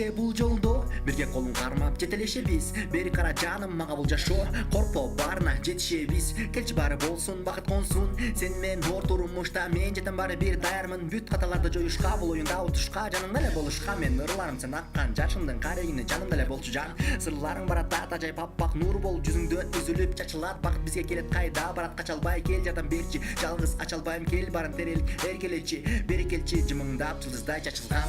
бирге бул жолдо, бирге колун кармап жетелешебиз. Бери кара жаным, мага бул жашоо, коркпо баарына жетишебиз. Келчи баары болсун, бакыт консун, сен менен оор турмушта мен жетем баары бир даярмын. Бүт каталарды жоюшка, бул оюнда утушка, жаныңда эле болушка. Мен ырларым сен аккан жашымдын карегине, жанымда эле болчу жан. Сырларың баратат ажайып аппак нур болуп жүзүңдөн үзүлүп чачылат. Бакыт бизге келет кайда барат, кача албай кел жардам берчи. Жалгыз ача албайм, кел барын терелик эркелечи. Бери келчи жымыңдап жылдыздай чачылган.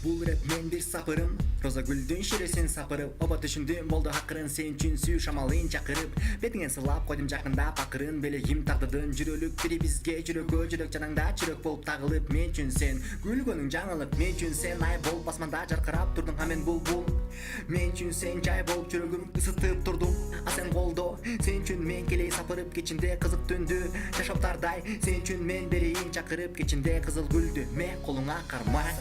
Бул реп мен бир сапырым, роза гүлдүн ширесин сапырып. Оба түшүндүм болду акырын, сен үчүн сүйүү шамалын чакырып. Бетиңен сылап койдум жакында акырын, белегим тагдырдын жүрөлүк. Бири бизге жүрөгкө жүрөк, жанаңда чүрөк болуп тагылып. Мен үчүн сен гүлгөнүң жаңылык, мен үчүн сен ай болуп асманда жаркырап турдуң, а мен булбул. Мен үчүн сен жай болуп жүрөгүм ысытып турдуң, а сен колдо. Сен үчүн мен келей сапырып кечинде кызык түндү жашоптардай. Сен үчүн мен берейин чакырып кечинде кызыл гүлдү, ме колуңа кармай.